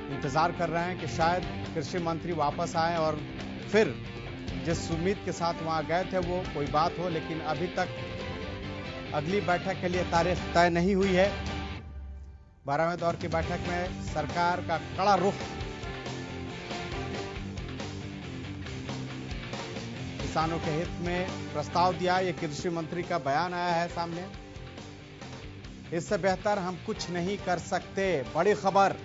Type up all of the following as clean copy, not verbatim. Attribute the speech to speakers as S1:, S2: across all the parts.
S1: इंतजार कर रहे हैं कि शायद कृषि मंत्री वापस आए और फिर जिस उम्मीद के साथ वहां गए थे वो कोई बात हो, लेकिन अभी तक अगली बैठक के लिए तारीख तय नहीं हुई है। 12वें दौर की बैठक में सरकार का कड़ा रुख किसानों के हित में प्रस्ताव दिया, ये कृषि मंत्री का बयान आया है सामने। इससे बेहतर हम कुछ नहीं कर सकते, बड़ी खबर।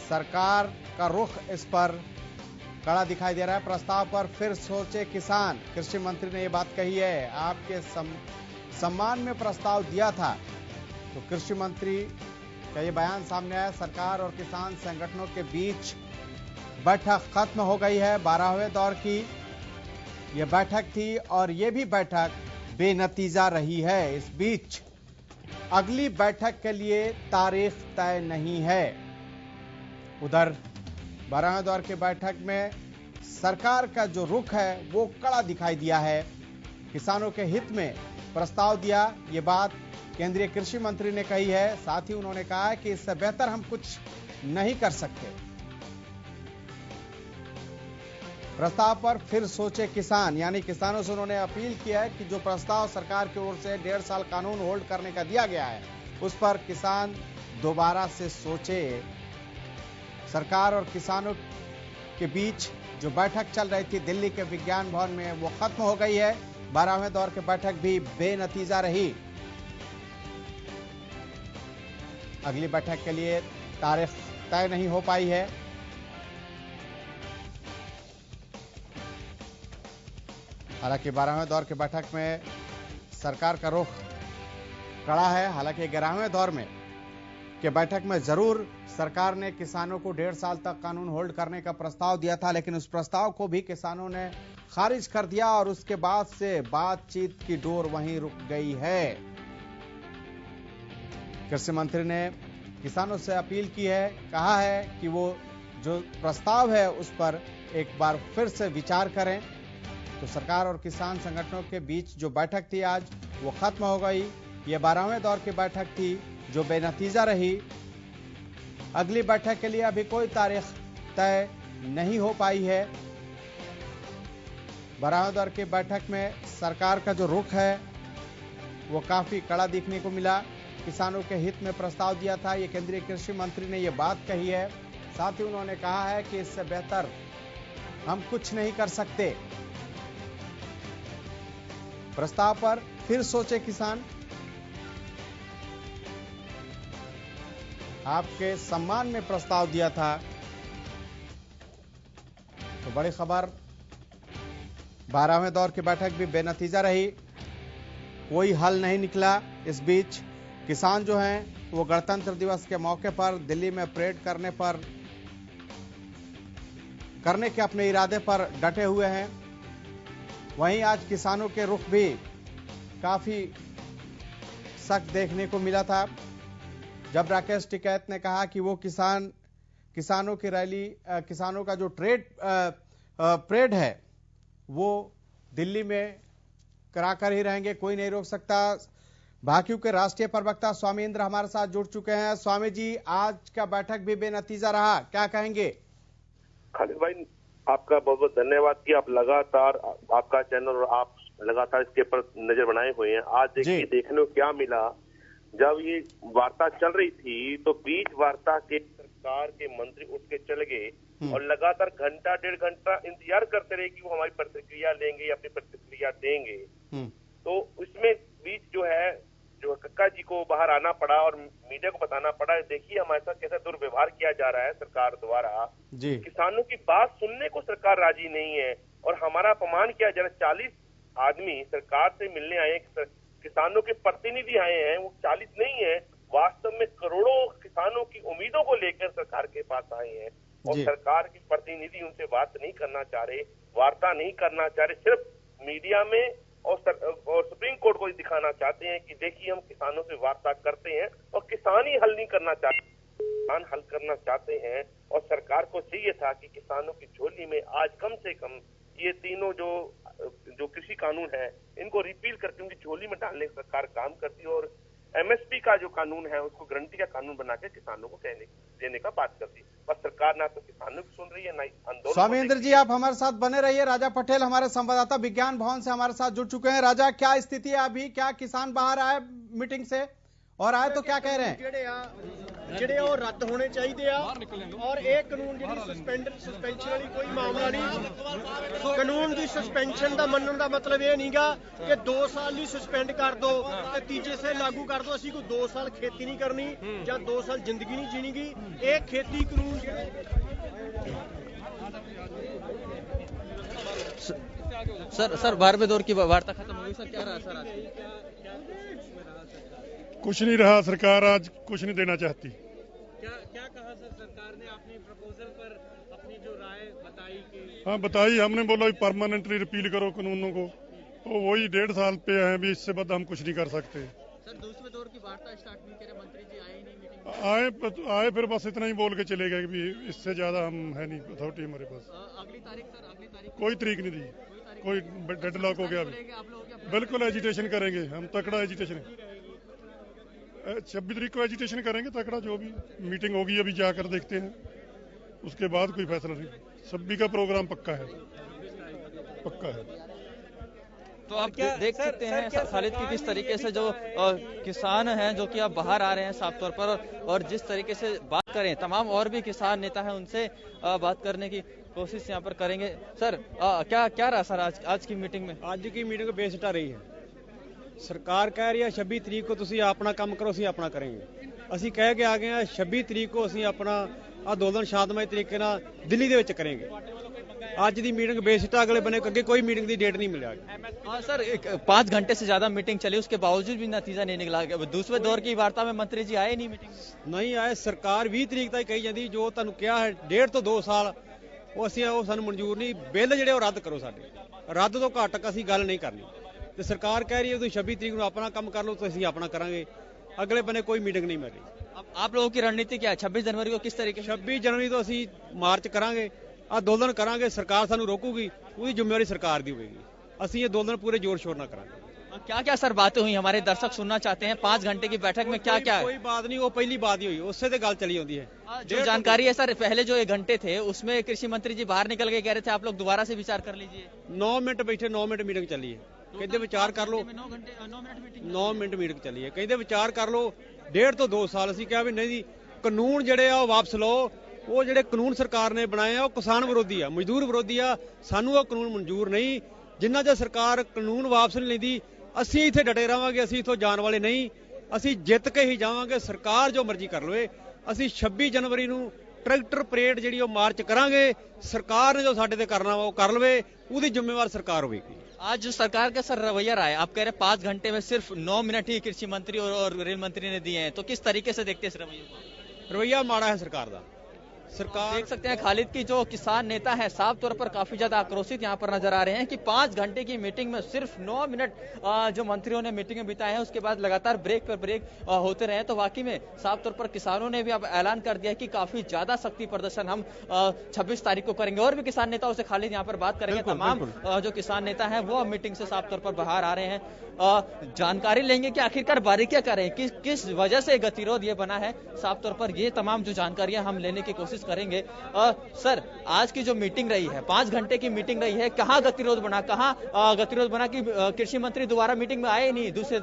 S1: सरकार का रुख इस पर कड़ा दिखाई दे रहा है। प्रस्ताव पर फिर सोचे किसान, कृषि मंत्री ने यह बात कही है। आपके सम्मान में प्रस्ताव दिया था, तो कृषि मंत्री का यह बयान सामने आया। सरकार और किसान संगठनों के बीच बैठक खत्म हो गई है। 12वें दौर की यह बैठक थी और यह भी बैठक बेनतीजा रही है। इस बीच अगली बैठक के लिए तारीख तय नहीं है। उधर 12वें दौर की बैठक में सरकार का जो रुख है वो कड़ा दिखाई दिया है। किसानों के हित में प्रस्ताव दिया, ये बात केंद्रीय कृषि मंत्री ने कही है। साथ ही उन्होंने कहा है कि इससे बेहतर हम कुछ नहीं कर सकते। प्रस्ताव पर फिर सोचे किसान, यानी किसानों से उन्होंने अपील किया है कि जो प्रस्ताव सरकार की ओर से 1.5 साल कानून होल्ड करने का दिया गया है, उस पर किसान दोबारा से सोचे। सरकार और किसानों के बीच जो बैठक चल रही थी दिल्ली के विज्ञान भवन में, वो खत्म हो गई है। 12वें दौर की बैठक भी बेनतीजा रही। अगली बैठक के लिए तारीख तय नहीं हो पाई है। हालांकि 12वें दौर की बैठक में सरकार का रुख कड़ा है। हालांकि 11वें दौर में के बैठक में जरूर सरकार ने किसानों को 1.5 साल तक कानून होल्ड करने का प्रस्ताव दिया था, लेकिन उस प्रस्ताव को भी किसानों ने खारिज कर दिया और उसके बाद से बातचीत की डोर वहीं रुक गई है। कृषि मंत्री ने किसानों से अपील की है, कहा है कि वो जो प्रस्ताव है उस पर एक बार फिर से विचार करें। तो सरकार और किसान संगठनों के बीच जो बैठक थी आज, वो खत्म हो गई। ये 12वें दौर की बैठक थी जो बेनतीजा रही। अगली बैठक के लिए अभी कोई तारीख तय नहीं हो पाई है। 12वें दौर की बैठक में सरकार का जो रुख है वो काफी कड़ा दिखने को मिला। किसानों के हित में प्रस्ताव दिया था, ये केंद्रीय कृषि मंत्री ने ये बात कही है। साथ ही उन्होंने कहा है कि इससे बेहतर हम कुछ नहीं कर सकते। प्रस्ताव पर फिर सोचे किसान। आपके सम्मान में प्रस्ताव दिया था, तो बड़ी खबर। 12वें दौर की बैठक भी बेनतीजा रही, कोई हल नहीं निकला। इस बीच किसान जो हैं वो गणतंत्र दिवस के मौके पर दिल्ली में परेड करने के अपने इरादे पर डटे हुए हैं। वहीं आज किसानों के रुख भी काफी सख्त देखने को मिला था, जब राकेश टिकैत ने कहा कि वो किसानों की रैली, किसानों का जो परेड है वो दिल्ली में कराकर ही रहेंगे, कोई नहीं रोक सकता। भाजपा के राष्ट्रीय प्रवक्ता स्वामी इंद्र हमारे साथ जुड़ चुके हैं। स्वामी जी, आज का बैठक भी बेनतीजा रहा, क्या कहेंगे?
S2: खालिद भाई, आपका बहुत बहुत धन्यवाद कि आप लगातार, आपका चैनल और आप लगातार इसके ऊपर नजर बनाए हुए हैं। आज देखिए देखने को क्या मिला। जब ये वार्ता चल रही थी तो बीच वार्ता के सरकार के मंत्री उठ के चले गए और लगातार घंटा 1.5 घंटा इंतजार करते रहे कि वो हमारी प्रतिक्रिया लेंगे या अपनी प्रतिक्रिया देंगे। तो उसमें बीच जो कक्का जी को बाहर आना पड़ा और मीडिया को बताना पड़ा, देखिए हमारे साथ कैसा दुर्व्यवहार किया जा रहा है सरकार द्वारा। किसानों की बात सुनने को सरकार राजी नहीं है और हमारा अपमान किया जा रहा है। 40 आदमी सरकार से मिलने आए, किसानों के प्रतिनिधि आए हैं, वो 40 नहीं है, वास्तव में करोड़ों किसानों की उम्मीदों को लेकर सरकार के पास आए हैं और सरकार के प्रतिनिधि उनसे बात नहीं करना चाह रहे, वार्ता नहीं करना चाह रहे, सिर्फ मीडिया में और सुप्रीम कोर्ट को दिखाना चाहते हैं कि देखिए हम किसानों से वार्ता करते हैं, और किसान ही हल नहीं करना चाहते, किसान हल करना चाहते हैं। और सरकार को चाहिए था कि किसानों की झोली में आज कम से कम ये तीनों जो कृषि कानून है इनको रिपील करके उनकी झोली में डालने की सरकार काम करती है। और एमएसपी का जो कानून है उसको गारंटी का कानून बना के किसानों को देने का बात कर दी। बस सरकार ना तो किसानों की सुन रही है, ना ही आंदोलन।
S1: स्वामीन्द्र जी, आप हमारे साथ बने रहिए। राजा पटेल हमारे संवाददाता विज्ञान भवन से हमारे साथ जुड़ चुके हैं। राजा, क्या स्थिति है अभी? क्या किसान बाहर आए मीटिंग से, और आए तो क्या कह रहे हैं?
S3: ਜਿਹੜੇ ਉਹ ਰੱਦ ਹੋਣੇ ਚਾਹੀਦੇ ਆ ਔਰ ਇਹ ਕਾਨੂੰਨ ਜਿਹੜੀ ਸਸਪੈਂਸ਼ਨ ਵਾਲੀ ਕੋਈ ਮਾਮਲਾ ਨਹੀਂ। ਕਾਨੂੰਨ ਦੀ ਸਸਪੈਂਸ਼ਨ ਦਾ ਮੰਨਣ ਦਾ ਮਤਲਬ ਇਹ ਨਹੀਂਗਾ ਕਿ 2 ਸਾਲ ਲਈ ਸਸਪੈਂਡ ਕਰ ਦੋ ਤੇ ਤੀਜੇ ਸੇ ਲਾਗੂ ਕਰ ਦੋ। ਅਸੀਂ ਕੋਈ 2 ਸਾਲ ਖੇਤੀ ਨਹੀਂ ਕਰਨੀ ਜਾਂ 2 ਸਾਲ ਜ਼ਿੰਦਗੀ ਨਹੀਂ ਜੀਣੀਗੀ। ਇਹ ਖੇਤੀ ਕਾਨੂੰਨ
S4: सर 12वें दौर की वार्ता खत्म हो गई सर, क्या रहा सर आज?
S5: कुछ नहीं रहा, सरकार आज कुछ नहीं देना चाहती।
S3: क्या कहा सर सरकार ने अपनी प्रपोजल पर अपनी जो राय बताई कि?
S5: हाँ बताई, हमने बोला परमानेंटली रिपील करो कानूनों को, तो वही 1.5 साल पे है अभी, इससे बाद हम कुछ नहीं कर सकते।
S4: सर दूसरे दौर की वार्ता स्टार्ट नहीं करे, मंत्री जी आए नहीं मीटिंग में?
S5: आए फिर बस इतना ही बोल के चले गए कि इससे ज्यादा हम है नहीं अथॉरिटी हमारे पास।
S4: अगली तारीख कोई
S5: कोई तारीख नहीं दी, कोई डेडलॉक हो गया अभी। बिल्कुल एजिटेशन करेंगे हम, तकड़ा एजिटेशन। 26 तारीख को एजिटेशन करेंगे तकड़ा, जो भी मीटिंग होगी अभी जाकर देखते हैं, उसके बाद कोई फैसला नहीं। 26 का प्रोग्राम पक्का है, पक्का है।
S4: तो आप देख सकते हैं खालिद की किस तरीके से जो किसान हैं जो कि अब बाहर आ रहे हैं साफ तौर पर, और जिस तरीके से बात करें तमाम और भी किसान नेता हैं उनसे बात करने की कोशिश यहाँ पर करेंगे। सर क्या रहा सर आज की मीटिंग में?
S3: ਅੱਜ की मीटिंग बेसिटा रही है। सरकार कह रही है 26 तरीक को ਤੁਸੀਂ ਆਪਣਾ ਕੰਮ ਕਰੋ, ਅਸੀਂ ਆਪਣਾ ਕਰਾਂਗੇ। ਅਸੀਂ ਕਹਿ ਕੇ ਆ ਗਏ ਆ 26 ਤਰੀਕ को ਅਸੀਂ ਆਪਣਾ ਅੰਦੋਲਨ ਸ਼ਾਂਤਮਈ ਤਰੀਕੇ ਨਾਲ ਦਿੱਲੀ ਦੇ ਵਿੱਚ ਕਰਾਂਗੇ। आज की मीटिंग बेसिटा, अगले बने अगे कोई मीटिंग की डेट नहीं मिला।
S4: हाँ सर, 5 घंटे से ज्यादा मीटिंग चली, उसके बावजूद भी नतीजा नहीं निकला। दूसरे दौर की वार्ता में मंत्री जी आए नहीं मीटिंग
S3: नहीं आए। सरकार 20 तरीक तक कही जाती जो तुहानू कहा है 1.5 ਤੋਂ 2 साल ਉਹ ਅਸੀਂ ਉਹ ਸਾਨੂੰ ਮਨਜ਼ੂਰ ਨਹੀਂ। ਬਿੱਲ ਜਿਹੜੇ ਉਹ ਰੱਦ ਕਰੋ, ਸਾਡੇ ਰੱਦ ਤੋਂ ਘੱਟ ਅਸੀਂ ਗੱਲ ਨਹੀਂ ਕਰਨੀ। ਤੇ ਸਰਕਾਰ ਕਹਿ ਰਹੀ ਹੈ ਤੁਸੀਂ 26 ਤਰੀਕ ਨੂੰ ਆਪਣਾ ਕੰਮ ਕਰ ਲਓ, तो ਅਸੀਂ ਆਪਣਾ ਕਰਾਂਗੇ। अगले बने कोई मीटिंग नहीं मिल रही।
S4: अब आप लोगों की रणनीति क्या है? 26 जनवरी को किस तरीके?
S3: 26 जनवरी तो ਅਸੀਂ ਮਾਰਚ ਕਰਾਂਗੇ, ਅੰਦੋਲਨ ਕਰਾਂਗੇ। ਸਰਕਾਰ ਸਾਨੂੰ ਰੋਕੂਗੀ, ਉਹਦੀ ਜ਼ਿੰਮੇਵਾਰੀ ਸਰਕਾਰ ਦੀ ਹੋਵੇਗੀ। ਅਸੀਂ ਇਹ ਅੰਦੋਲਨ पूरे जोर शोर ना करांगे।
S4: क्या क्या सर बातें हुई? हमारे दर्शक सुनना चाहते हैं 5 घंटे की बैठक में क्या क्या है?
S3: कोई बात नहीं, वो पहली बात ही हुई, उससे तो गल चली होती है।
S4: जो जानकारी है सर, पहले जो 1 घंटे थे उसमें कृषि मंत्री जी बाहर निकल के कह रहे थे आप लोग दोबारा से विचार कर लीजिए।
S3: 9 मिनट बैठे, 9 मिनट मीटिंग चली है। कहते विचार कर लो, 9 मिनट मीटिंग चली है। कहते विचार कर लो 1.5 ਤੋਂ 2 साल। ਅਸੀਂ ਕਿਹਾ ਵੀ ਨਹੀਂ ਜੀ, ਕਾਨੂੰਨ ਜਿਹੜੇ ਆ ਉਹ ਵਾਪਸ ਲਓ। ਉਹ ਜਿਹੜੇ ਕਾਨੂੰਨ ਸਰਕਾਰ ਨੇ ਬਣਾਏ ਆ ਉਹ ਕਿਸਾਨ ਵਿਰੋਧੀ ਆ, ਮਜ਼ਦੂਰ ਵਿਰੋਧੀ ਆ। ਸਾਨੂੰ ਉਹ ਕਾਨੂੰਨ ਮਨਜ਼ੂਰ ਨਹੀਂ। ਜਿੰਨਾ ਚਿਰ ਸਰਕਾਰ ਕਾਨੂੰਨ ਵਾਪਸ ਨਹੀਂ ਲੈਂਦੀ ਅਸੀਂ ਇੱਥੇ ਡਟੇ ਰਹਾਂਗੇ। ਅਸੀਂ ਇੱਥੋਂ ਜਾਣ ਵਾਲੇ ਨਹੀਂ, ਅਸੀਂ ਜਿੱਤ ਕੇ ਹੀ ਜਾਵਾਂਗੇ। ਸਰਕਾਰ ਜੋ ਮਰਜ਼ੀ ਕਰ ਲਵੇ। ਅਸੀਂ 26 ਜਨਵਰੀ ਨੂੰ ट्रैक्टर परेड जी मार्च करांगे। सरकार ने जो साडे ते करना वो कर लवे, उसकी जिम्मेवार सरकार होगी।
S4: आज जो सरकार का सर रवैया रहा है, आप कह रहे हैं 5 घंटे में सिर्फ 9 मिनट ही कृषि मंत्री और रेल मंत्री ने दिए हैं, तो किस तरीके से देखते हैं इस रवैये को?
S3: रवैया माड़ा है सरकार का। सरकार
S4: देख सकते हैं खालिद की जो किसान नेता है साफ तौर पर काफी ज्यादा आक्रोशित यहाँ पर नजर आ रहे हैं कि 5 घंटे की मीटिंग में सिर्फ 9 मिनट जो मंत्रियों ने मीटिंग में बिताए हैं, उसके बाद लगातार ब्रेक पर ब्रेक होते रहे। तो वाकई में साफ तौर पर किसानों ने भी अब ऐलान कर दिया कि काफी ज्यादा सख्ती प्रदर्शन हम 26 तारीख को करेंगे। और भी किसान नेताओं से खालिद यहाँ पर बात करेंगे। तमाम जो किसान नेता है वो अब मीटिंग से साफ तौर पर बाहर आ रहे हैं। जानकारी लेंगे कि आखिरकार बारीकियां क्या रहे, किस वजह से गतिरोध ये बना है। साफ तौर पर ये तमाम जो जानकारियां हम लेने की कोशिश करेंगे। सर आज की जो मीटिंग रही है, 5 घंटे की मीटिंग रही है, कहाँ गतिरोध बना, गतिरोध बना कि कृषि मंत्री दोबारा मीटिंग में आए नहीं? दूसरे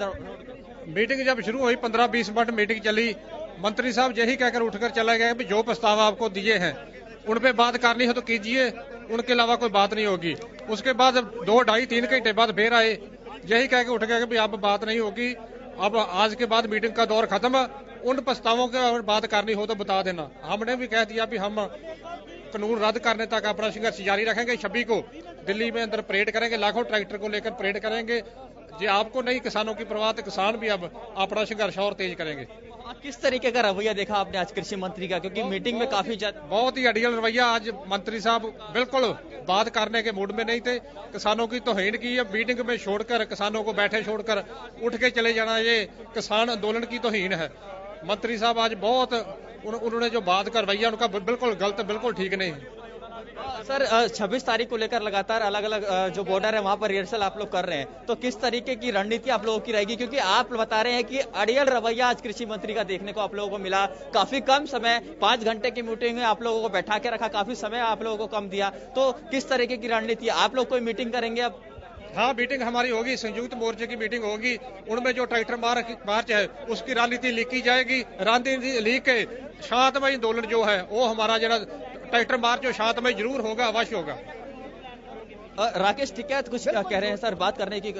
S6: मीटिंग जब शुरू हुई 15-20 मिनट मीटिंग चली, मंत्री साहब यही कहकर उठकर चले गए कि जो प्रस्ताव आपको दिए हैं उन पे बात करनी हो तो कीजिए, उनके अलावा कोई बात नहीं होगी। उसके बाद 2, 2.5, 3 घंटे बाद फिर आए, यही कह के उठ गए कि अब बात नहीं होगी, अब आज के बाद मीटिंग का दौर खत्म, उन प्रस्तावों की अगर बात करनी हो तो बता देना। हमने भी कह दिया कि हम कानून रद्द करने तक अपना संघर्ष जारी रखेंगे। 26 को दिल्ली में अंदर परेड करेंगे, लाखों ट्रैक्टर को लेकर परेड करेंगे। जी आपको नहीं किसानों की परवाह, तो किसान भी अब अपना संघर्ष और तेज करेंगे।
S4: किस तरीके का रवैया देखा आपने आज कृषि मंत्री का? क्योंकि मीटिंग में काफी
S6: बहुत ही अड़ियल रवैया। आज मंत्री साहब बिल्कुल बात करने के मूड में नहीं थे, किसानों की तौहीन की है। मीटिंग में छोड़कर, किसानों को बैठे छोड़कर उठ के चले जाना, ये किसान आंदोलन की तौहीन है। मंत्री साहब आज बहुत उन्होंने जो बात कर रवैया उनका बिल्कुल गलत, बिल्कुल ठीक नहीं।
S4: सर 26 तारीख को लेकर लगातार अलग अलग जो बॉर्डर है वहां पर रिहर्सल आप लोग कर रहे हैं, तो किस तरीके की रणनीति आप लोगों की रहेगी? क्योंकि आप बता रहे हैं कि अड़ियल रवैया आज कृषि मंत्री का देखने को आप लोगों को मिला। काफी कम समय, 5 घंटे की मीटिंग में आप लोगों को बैठा के रखा, काफी समय आप लोगों को कम दिया, तो किस तरीके की रणनीति? आप लोग कोई मीटिंग करेंगे अब?
S6: हाँ, मीटिंग हमारी होगी, संयुक्त मोर्चे की मीटिंग होगी। उनमें जो ट्रैक्टर मार्च है उसकी रणनीति लिखी जाएगी। रणनीति लिख के शांतमय आंदोलन जो है वो हमारा जरा ट्रैक्टर मार्च जो शांतमय जरूर होगा, अवश्य होगा।
S4: राकेश टिकैत कुछ कह रहे हैं सर, बात करने की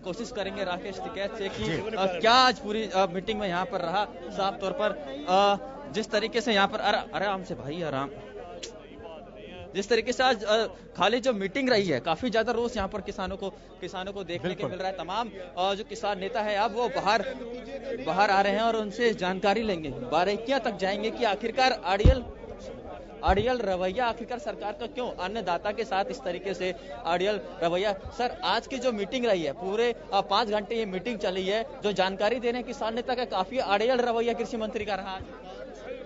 S4: कोशिश करेंगे राकेश टिकैत से कि क्या आज पूरी मीटिंग में यहाँ पर रहा। साफ तौर पर जिस तरीके से यहाँ पर आराम से भाई आराम, जिस तरीके से आज खाली जो मीटिंग रही है, काफी ज्यादा रोष यहाँ पर किसानों को देखने को मिल रहा है। तमाम जो किसान नेता है अब वो बाहर आ रहे हैं और उनसे जानकारी लेंगे, बारीकियां तक जाएंगे कि आखिरकार अड़ियल रवैया आखिरकार सरकार का क्यों, अन्नदाता के साथ इस तरीके से अड़ियल रवैया। सर आज की जो मीटिंग रही है, पूरे 5 घंटे ये मीटिंग चली है, जो जानकारी दे रहे हैं किसान नेता का, काफी अड़ियल रवैया कृषि मंत्री का रहा।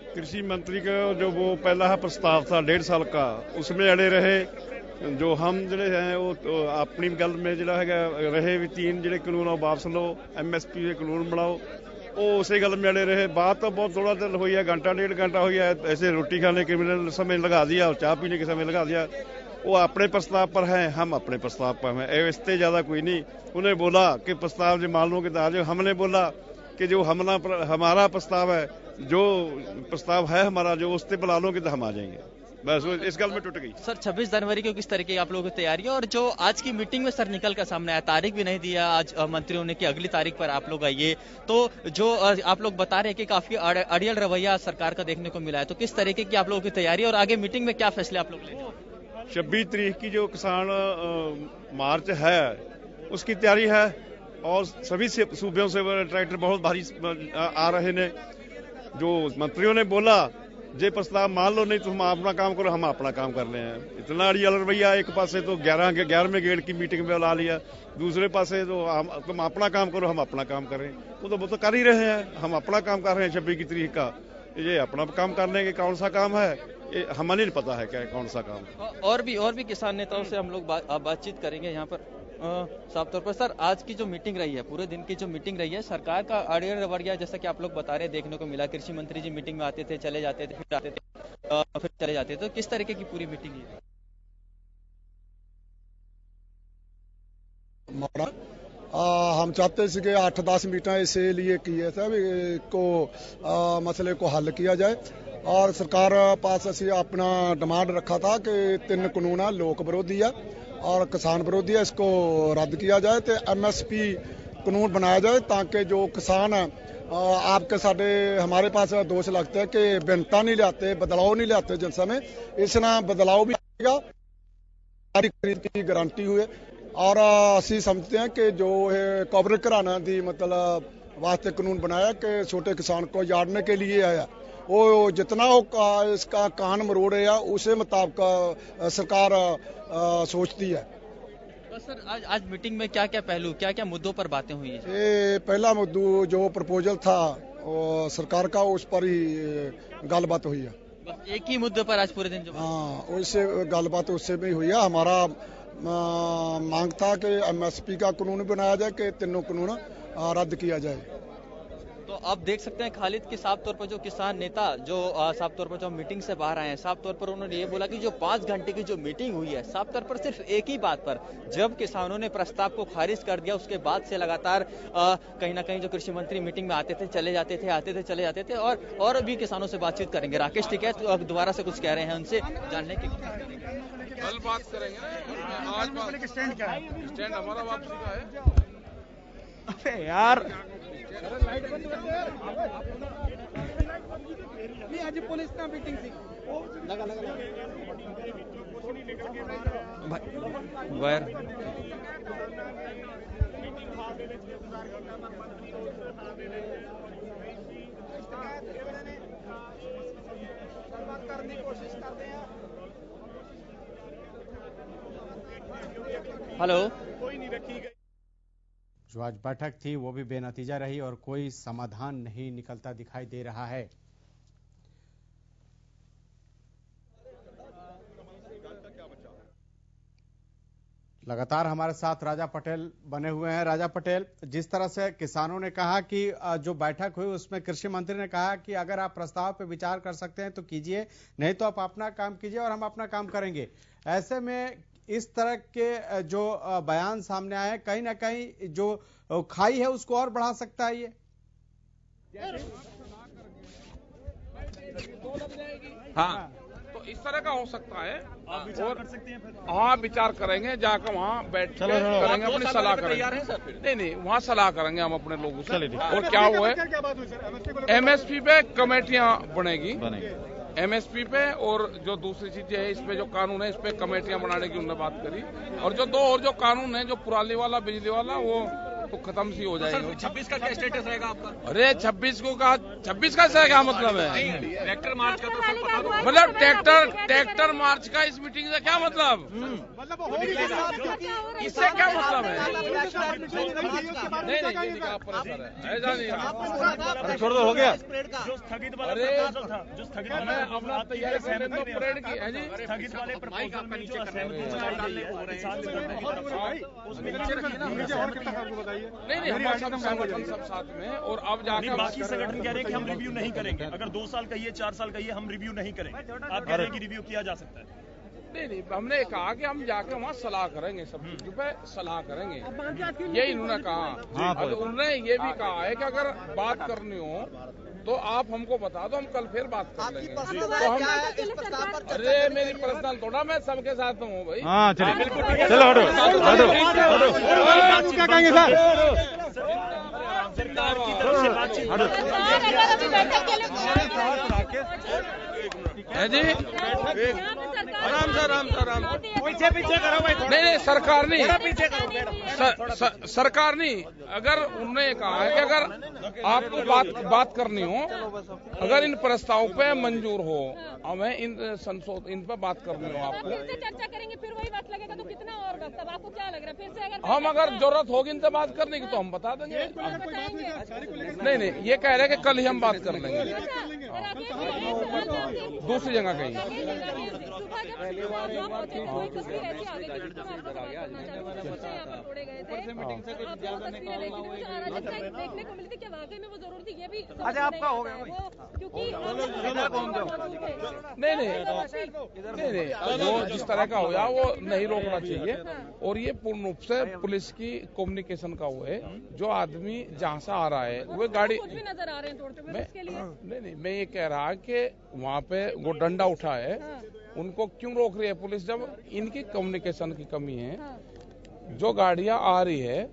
S5: कृषि मंत्री का जो वो पहला प्रस्ताव था 1.5 साल का, उसमें अड़े रहे। जो हम ਜਿਹੜੇ हैं वो तो अपनी गल में ਜਿਹੜਾ ਹੈਗਾ रहे भी 3 ਜਿਹੜੇ ਕਾਨੂੰਨ ਉਹ ਵਾਪਸ ਲਓ, MSP ਦੇ ਕਾਨੂੰਨ ਬਣਾਓ, ਉਹ ਉਸੇ ਗੱਲ में अड़े रहे। बात तो बहुत थोड़ा देर हुई है, घंटा 1.5 घंटा हुई है, ऐसे रोटी खाने के समय लगा दिया और चाय पीने के समय लगा दिया। वो अपने प्रस्ताव पर हैं, हम अपने प्रस्ताव पर हैं, इससे ज्यादा कोई नहीं। उन्हें बोला कि प्रस्ताव जो मान लो कि आज हमने बोला कि जो हमारा प्रस्ताव है, जो प्रस्ताव है हमारा, जो उस पर बुला लो कि हम आ जाएंगे, बस इस गल में टूट गई।
S4: सर 26 जनवरी को किस तरीके की आप लोगों की तैयारी है? और जो आज की मीटिंग में सर निकल कर सामने आया, तारीख भी नहीं दिया आज मंत्रियों ने कि अगली तारीख पर आप लोग आइए, तो जो आप लोग बता रहे हैं कि काफी अड़ियल रवैया सरकार का देखने को मिला है, तो किस तरीके की आप लोगों की तैयारी और आगे मीटिंग में क्या फैसले आप लोग लेंगे?
S5: 26 तारीख की जो किसान मार्च है उसकी तैयारी है और सभी सूबों से ट्रैक्टर बहुत भारी आ रहे हैं। जो मंत्रियों ने बोला जे प्रस्ताव मान लो, नहीं तो हम अपना काम करो, हम अपना काम कर रहे हैं। इतना अड़ियल रवैया, एक पासे तो 11वें गेड़ की मीटिंग में बुला लिया, दूसरे पासे तो तुम अपना काम करो, हम अपना काम कर रहे हैं। वो तो कर ही रहे हैं, हम अपना काम कर रहे हैं। 26 की तारीख का ये अपना काम करने के कौन सा काम है, ये हमें नहीं पता है क्या कौन सा काम।
S4: और भी किसान नेताओं से हम लोग बातचीत करेंगे यहाँ पर। साफ तौर पर सर आज की जो मीटिंग रही है, पूरे दिन की जो मीटिंग रही है, सरकार का अड़ियल रवैया जैसा कि आप लोग बता रहे देखने को मिला। कृषि मंत्री जी मीटिंग में आते थे, चले जाते थे, फिर आते थे, फिर चले जाते थे, तो किस तरीके की पूरी मीटिंग है?
S7: हम चाहते थे कि 8-10 मीटिंग इसलिए किए थे को मसले को हल किया जाए और सरकार पास असी अपना डिमांड रखा था कि 3 कानून है, लोक विरोधी है और किसान विरोधी है, इसको रद्द किया जाए तो MSP कानून बनाया जाए, ताकि जो किसान है आपके साढ़े हमारे पास दोष लगते हैं कि भिन्नता नहीं लाते, बदलाव नहीं लाते जिन समय, इसना बदलाव भी आएगा, खरीद की गारंटी हुए। और असी समझते हैं कि जो है कॉर्पोरेट घराना दी मतलब वास्ते कानून बनाया कि छोटे किसान को यार्डने के लिए आया, वो जितना हो इसका कान मरोड़ है उसे मुताबिक सरकार सोचती है।
S4: सर आज मीटिंग में क्या क्या पहलू, क्या क्या मुद्दों पर बातें हुई है?
S7: ये पहला मुद्दा जो प्रपोजल था सरकार का, उस पर ही गलबात हुई है।
S4: बस एक ही मुद्दे पर आज पूरे दिन?
S7: हाँ, उससे गलबात उससे भी हुई है। हमारा मांग था कि MSP का कानून बनाया जाए कि 3 कानून रद्द किया जाए।
S4: तो आप देख सकते हैं खालिद की साफ तौर पर जो किसान नेता जो साफ तौर पर जो मीटिंग से बाहर आए हैं, साफ तौर पर उन्होंने ये बोला कि जो 5 घंटे की जो मीटिंग हुई है, साफ तौर पर सिर्फ एक ही बात पर, जब किसानों ने प्रस्ताव को खारिज कर दिया उसके बाद से लगातार कहीं ना कहीं जो कृषि मंत्री मीटिंग में आते थे, चले जाते थे, आते थे, चले जाते थे। और भी किसानों से बातचीत करेंगे। राकेश टिकैत दोबारा से कुछ कह रहे हैं, उनसे जानने की कोशिश करेंगे।
S8: कल बात करेंगे। आज स्टैंड क्या है? स्टैंड हमारा वापसी का है।
S4: अबे यार
S8: नहीं, आज पुलिस ना मीटिंग थी,
S4: लगा वायर
S8: करने की कोशिश करते हैं।
S4: हेलो,
S8: कोई नहीं रखी गई।
S1: जो आज बैठक थी वो भी बेनतीजा रही और कोई समाधान नहीं निकलता दिखाई दे रहा है। लगातार हमारे साथ राजा पटेल बने हुए हैं। राजा पटेल, जिस तरह से किसानों ने कहा कि जो बैठक हुई उसमें कृषि मंत्री ने कहा कि अगर आप प्रस्ताव पे विचार कर सकते हैं तो कीजिए, नहीं तो आप अपना काम कीजिए और हम अपना काम करेंगे। ऐसे में इस तरह के जो बयान सामने आए हैं, कहीं ना कहीं जो खाई है उसको और बढ़ा सकता है ये।
S8: हाँ, तो इस तरह का हो सकता है और हाँ विचार करेंगे, जाकर वहाँ बैठ के करेंगे, अपनी सलाह करेंगे। नहीं, वहाँ सलाह करेंगे हम अपने लोगों से। और क्या हुआ है, एमएसपी पे कमेटियां बनेगी एमएसपी पे, और जो दूसरी चीजें है, इस पे जो कानून है इस पे कमेटियां बनाने की उन्होंने बात करी। और जो कानून है, जो पुराली वाला बिजली वाला, वो तो खत्म सी हो जाएगी।
S4: 26 का क्या स्टेटस रहेगा आपका?
S8: अरे 26 को कहा, 26 का से क्या मतलब है?
S4: ट्रैक्टर मार्च का तो सब पता दो।
S8: मतलब ट्रैक्टर मार्च का इस मीटिंग से क्या मतलब? इससे क्या मतलब है? नहीं, ऐसा नहीं,
S3: छोड़ दो, हो गया।
S9: जो स्थगित वाला
S8: अरे
S9: प्रपोजल था, जो स्थगित
S8: हमें अपना तैयारी करने दो, परेड की है जी।
S9: स्थगित वाले प्रपोजल में जो असहमति जताई गई है किसान संगठन की तरफ, उसमें
S8: नहीं, हमारे संगठन सब साथ में। और अब जाकर
S9: बाकी संगठन कह रहे हैं कि हम रिव्यू नहीं करेंगे। अगर 2 साल कहिए, 4 साल कहिए, हम रिव्यू नहीं करेंगे। आप कह रहे हैं कि रिव्यू किया जा सकता है।
S8: नहीं, हमने कहा कि हम जाकर वहाँ सलाह करेंगे, सब चीजों पे सलाह करेंगे, यही उन्होंने कहा। और उन्होंने ये भी कहा है कि अगर बात करनी हो तो आप हमको बता दो, हम कल फिर बात कर लेंगे। तो हम, अरे मेरी पर्सनल थोड़ा, मैं सबके साथ हूँ भाई।
S3: हाँ चलिए, चलो हटो। क्या कहेंगे सर?
S9: सरकार की तरफ से बातचीत
S8: है जी। आराम से
S9: पीछे करो भाई।
S8: नहीं, सरकार नहीं,
S9: पीछे करो।
S8: सरकार नहीं। अगर उन्होंने कहा है कि अगर आपको बात करनी हो, अगर इन प्रस्ताव पे मंजूर हो, हमें इन पे बात करनी हो आपको,
S10: फिर से चर्चा करेंगे, फिर वही वक्त लगेगा तो कितना और वक्त? अब आपको क्या लग रहा है, फिर से अगर
S8: हम अगर जरूरत होगी इनसे बात करने की तो हम बता देंगे। नहीं, ये कह रहे हैं कि कल ही हम बात कर लेंगे, दूसरी जगह कहीं।
S10: देखने को मिली थी कि वाकई में वो जरूर थी, ये भी
S3: अच्छा आपका हो गया
S10: क्योंकि
S8: नहीं, वो जिस तरह का हुआ वो नहीं रोकना चाहिए। और ये पूर्ण रूप से पुलिस की कम्युनिकेशन का हुआ है। जो आदमी जहाँ से आ रहा है वो गाड़ी
S10: कुछ भी नजर आ रहे हैं तोड़ते हुए, इसके लिए
S8: नहीं, मैं ये कह रहा कि वहाँ पे वो डंडा उठा है, उनको क्यों रोक रही है पुलिस, जब इनकी कम्युनिकेशन की कमी है। जो गाड़ियां आ रही है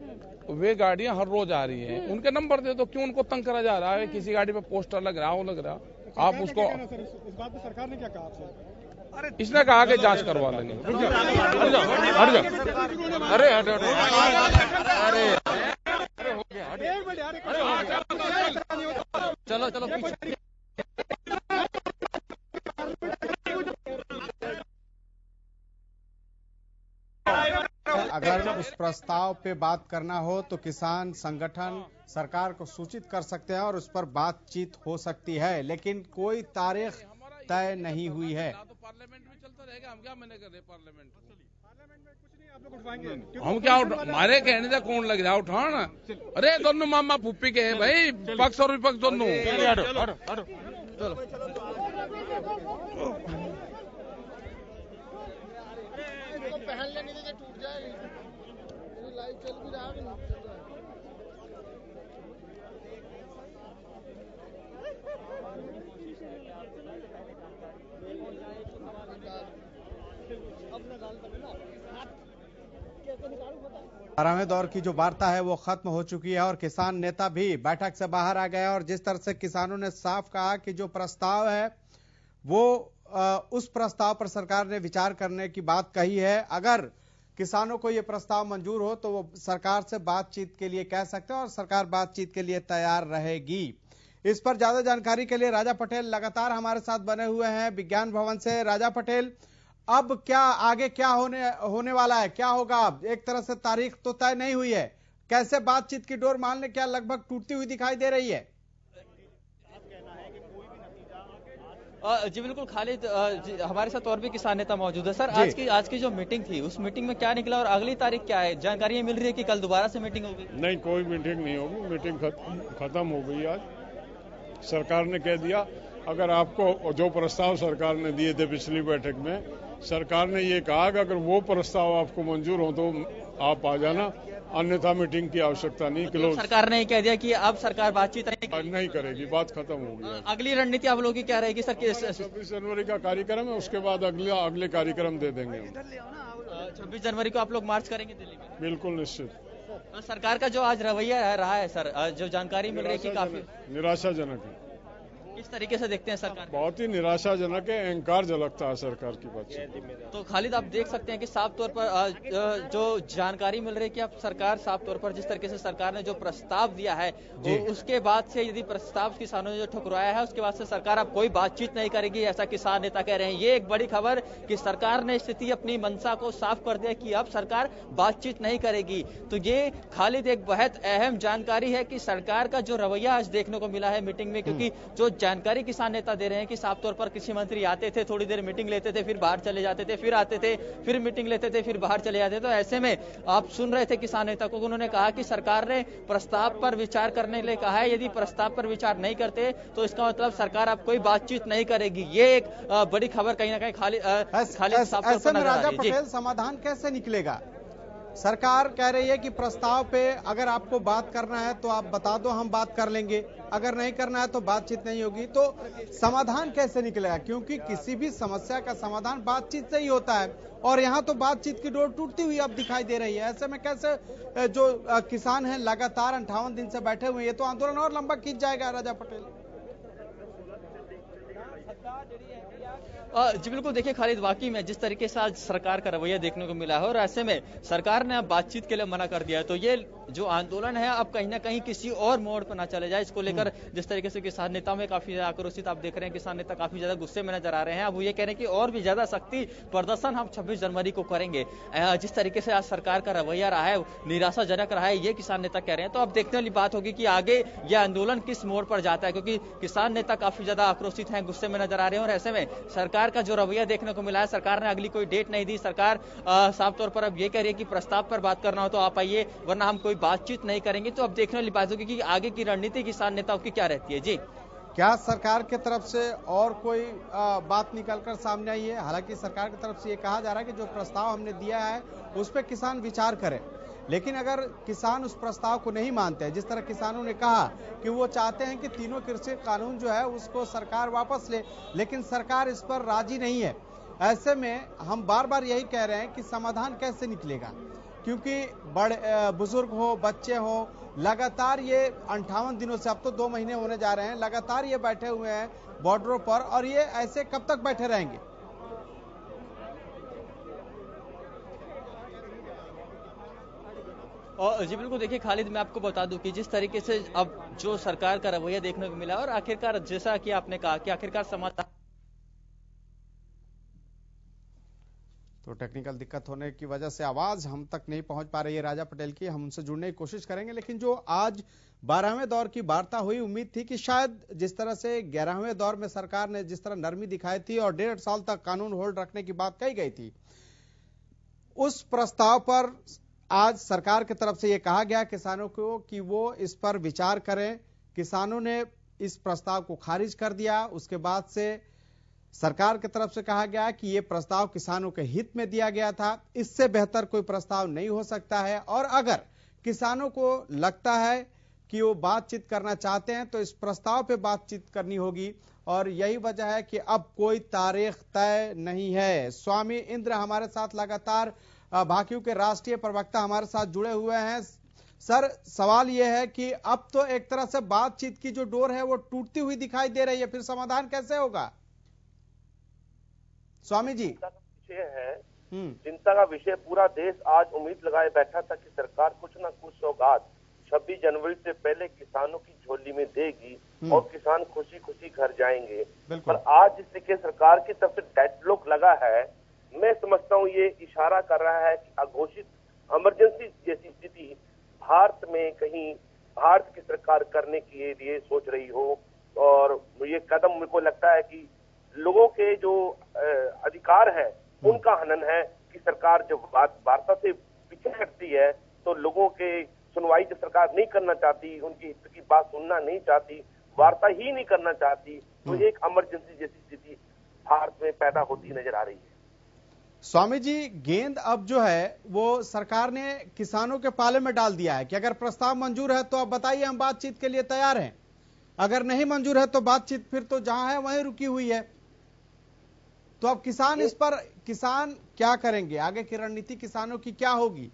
S8: वे गाड़ियां हर रोज आ रही हैं, उनके नंबर दे दो, क्यों उनको तंग करा जा रहा है? किसी गाड़ी पे पोस्टर लग रहा, वो लग रहा, आप उसको।
S7: इस बात पे सरकार ने क्या कहा आपसे?
S8: इसने कहा कि जांच करवा लेंगे।
S3: अरे
S4: चलो पीछे।
S1: अगर उस प्रस्ताव पे बात करना हो तो किसान संगठन सरकार को सूचित कर सकते हैं और उस पर बातचीत हो सकती है, लेकिन कोई तारीख तय नहीं हुई है।
S8: तो पार्लियामेंट में चलता रहेगा, हम क्या मैंने कर रहे पार्लियामेंट में कुछ नहीं, आप लोग उठवाएंगे, हम क्या हमारे कहने से कौन लग रहा है उठाना? अरे दोनों मामा फुप्पी के हैं भाई, पक्ष और विपक्ष दोनों।
S11: पहन लेने से टूट जाएगी, लाइव चल भी रहा है।
S1: बारहवें दौर की जो वार्ता है वो खत्म हो चुकी है और किसान नेता भी बैठक से बाहर आ गए। और जिस तरह से किसानों ने साफ कहा कि जो प्रस्ताव है वो उस प्रस्ताव पर सरकार ने विचार करने की बात कही है। अगर किसानों को ये प्रस्ताव मंजूर हो तो वो सरकार से बातचीत के लिए कह सकते हैं और सरकार बातचीत के लिए तैयार रहेगी। इस पर ज्यादा जानकारी के लिए राजा पटेल लगातार हमारे साथ बने हुए हैं विज्ञान भवन से। राजा पटेल, अब क्या आगे क्या होने वाला है, क्या होगा? अब एक तरह से तारीख तो तय नहीं हुई है, कैसे बातचीत की डोर मान ले क्या लगभग टूटती हुई दिखाई दे रही है?
S4: जी बिल्कुल खालिद, हमारे साथ और भी किसान नेता मौजूद है। सर, आज की जो मीटिंग थी उस मीटिंग में क्या निकला और अगली तारीख क्या है? जानकारी मिल रही है कि कल दोबारा से मीटिंग होगी?
S5: नहीं, कोई मीटिंग नहीं होगी। मीटिंग खत्म हो गई। आज सरकार ने कह दिया, अगर आपको जो प्रस्ताव सरकार ने दिए थे पिछली बैठक में, सरकार ने ये कहा कि अगर वो प्रस्ताव आपको मंजूर हो तो आप आ जाना, अन्यथा मीटिंग की आवश्यकता नहीं। क्लोज। सरकार
S4: ने कह दिया कि अब सरकार बातचीत
S5: नहीं करेगी, बात खत्म हो गई।
S4: अगली रणनीति आप लोगों की क्या रहेगी सर?
S5: 26 जनवरी का कार्यक्रम है, उसके बाद अगले कार्यक्रम दे देंगे।
S4: 26 जनवरी को आप लोग मार्च करेंगे दिल्ली में?
S5: बिल्कुल निश्चित।
S4: सरकार का जो आज रवैया रहा है सर, जो जानकारी मिल रही है कि काफी
S5: निराशाजनक है।
S4: किस तरीके से देखते हैं सरकार?
S5: बहुत ही निराशाजनक है, अहंकार झलकता है सरकार की बात से।
S4: तो खालिद, आप देख सकते हैं कि साफ तौर पर जो जानकारी मिल रही है कि अब सरकार साफ तौर पर जिस तरीके से सरकार ने जो प्रस्ताव दिया है उसके बाद से यदि प्रस्ताव किसानों ने जो ठुकराया है उसके बाद से सरकार अब कोई बातचीत नहीं करेगी, ऐसा किसान नेता कह रहे हैं। ये एक बड़ी खबर कि सरकार ने स्थिति अपनी मंशा को साफ कर दिया कि अब सरकार बातचीत नहीं करेगी। तो ये खालिद एक बहुत अहम जानकारी है कि सरकार का जो रवैया आज देखने को मिला है मीटिंग में, क्योंकि जो जानकारी किसान नेता दे रहे हैं कि साफ तौर पर कृषि मंत्री आते थे, थोड़ी देर मीटिंग लेते थे, फिर बाहर चले जाते थे, फिर आते थे, फिर मीटिंग लेते थे, फिर बाहर चले जाते थे। तो ऐसे में आप सुन रहे थे किसान नेता को, उन्होंने कहा कि सरकार ने प्रस्ताव पर विचार करने के लिए कहा है, यदि प्रस्ताव पर विचार नहीं करते तो इसका मतलब सरकार अब कोई बातचीत नहीं करेगी। ये एक बड़ी खबर कहीं ना कहीं खालिद साफ तौर पर नजर आ रही है।
S1: पटेल, समाधान कैसे निकलेगा? सरकार कह रही है कि प्रस्ताव पे अगर आपको बात करना है तो आप बता दो, हम बात कर लेंगे, अगर नहीं करना है तो बातचीत नहीं होगी। तो समाधान कैसे निकलेगा? क्योंकि किसी भी समस्या का समाधान बातचीत से ही होता है और यहाँ तो बातचीत की डोर टूटती हुई अब दिखाई दे रही है। ऐसे में कैसे जो किसान हैं लगातार 58 दिन से बैठे हुए, ये तो आंदोलन और लंबा खींच जाएगा। राजा पटेल
S4: जी बिल्कुल, देखिए खालिद, वाकई में जिस तरीके से आज सरकार का रवैया देखने को मिला है और ऐसे में सरकार ने अब बातचीत के लिए मना कर दिया है, तो ये जो आंदोलन है अब कहीं ना कहीं किसी और मोड़ पर ना चले जाए। इसको लेकर जिस तरीके से किसान नेता में काफी ज्यादा आक्रोशित आप देख रहे हैं, किसान नेता काफी ज्यादा गुस्से में नजर आ रहे हैं। अब वो ये कह रहे हैं कि और भी ज्यादा सख्ती प्रदर्शन हम 26 जनवरी को करेंगे। जिस तरीके से आज सरकार का रवैया रहा है, निराशाजनक रहा है, ये किसान नेता कह रहे हैं। तो अब देखने वाली बात होगी कि आगे यह आंदोलन किस मोड़ पर जाता है, क्योंकि किसान नेता काफी ज्यादा आक्रोशित हैं, गुस्से में नजर आ रहे हैं। और ऐसे में सरकार का जो रवैया देखने को मिला है, सरकार ने अगली कोई डेट नहीं दी। सरकार साफ तौर पर अब ये कह रही है कि प्रस्ताव पर बात करना हो तो आप आइए, वरना हम कोई बातचीत नहीं करेंगे। तो अब देखने वाली बात होगी कि आगे की रणनीति किसान नेताओं की क्या रहती है। जी,
S1: क्या सरकार की तरफ से और कोई बात निकलकर सामने आई है? हालांकि सरकार की तरफ से ये कहा जा रहा है कि जो प्रस्ताव हमने दिया है उस पर किसान विचार करें, लेकिन अगर किसान उस प्रस्ताव को नहीं मानते हैं, जिस तरह किसानों ने कहा कि वो चाहते हैं कि तीनों कृषि कानून जो है उसको सरकार वापस ले, लेकिन सरकार इस पर राजी नहीं है। ऐसे में हम बार बार यही कह रहे हैं कि समाधान कैसे निकलेगा, क्योंकि बड़े बुजुर्ग हो, बच्चे हो, लगातार ये 58 दिनों से, अब तो 2 महीने होने जा रहे हैं, लगातार ये बैठे हुए हैं बॉर्डरों पर, और ये ऐसे कब तक बैठे रहेंगे?
S4: और जी बिल्कुल, देखिए खालिद, मैं आपको बता दूं कि जिस तरीके से अब जो सरकार का रवैया देखने को मिला और आखिरकार जैसा कि आपने कहा कि आखिरकार समाधान,
S1: तो टेक्निकल दिक्कत होने की वजह से आवाज हम तक नहीं पहुंच पा रही है राजा पटेल की। हम उनसे जुड़ने की कोशिश करेंगे, लेकिन जो आज 12वें दौर की वार्ता हुई, उम्मीद थी कि शायद जिस तरह से 11वें दौर में सरकार ने जिस तरह नरमी दिखाई थी और 1.5 साल तक कानून होल्ड रखने की बात कही गई थी, उस प्रस्ताव पर आज सरकार की तरफ से यह कहा गया किसानों को कि वो इस पर विचार करें। किसानों ने इस प्रस्ताव को खारिज कर दिया। उसके बाद से सरकार की तरफ से कहा गया कि यह प्रस्ताव किसानों के हित में दिया गया था, इससे बेहतर कोई प्रस्ताव नहीं हो सकता है, और अगर किसानों को लगता है कि वो बातचीत करना चाहते हैं तो इस प्रस्ताव पे बातचीत करनी होगी, और यही वजह है कि अब कोई तारीख तय नहीं है। स्वामी इंद्र हमारे साथ लगातार, भाकियू के राष्ट्रीय प्रवक्ता हमारे साथ जुड़े हुए हैं। सर, सवाल यह है कि अब तो एक तरह से बातचीत की जो डोर है वो टूटती हुई दिखाई दे रही है, फिर समाधान कैसे होगा? स्वामी जी,
S2: विषय है, चिंता का विषय पूरा देश आज उम्मीद लगाए बैठा था कि सरकार कुछ ना कुछ सौगात 26 जनवरी से पहले किसानों की झोली में देगी और किसान खुशी खुशी घर जाएंगे। पर आज जिस तरीके सरकार की तरफ से डेडलॉक लगा है, मैं समझता हूँ ये इशारा कर रहा है कि अघोषित इमरजेंसी जैसी स्थिति भारत में कहीं भारत की सरकार करने के लिए सोच रही हो, और ये कदम मेरे को लगता है कि लोगों के जो अधिकार है उनका हनन है कि सरकार जब वार्ता से पीछे हटती है तो लोगों के सुनवाई जब सरकार नहीं करना चाहती, उनकी हित की बात सुनना नहीं चाहती, वार्ता ही नहीं करना चाहती, तो एक इमरजेंसी जैसी स्थिति भारत में पैदा होती नजर आ रही है।
S1: स्वामी जी, गेंद अब जो है वो सरकार ने किसानों के पाले में डाल दिया है कि अगर प्रस्ताव मंजूर है तो अब बताइए, हम बातचीत के लिए तैयार हैं, अगर नहीं मंजूर है तो बातचीत फिर तो जहां है वहीं रुकी हुई है। तो अब किसान क्या करेंगे, आगे की रणनीति किसानों की क्या होगी?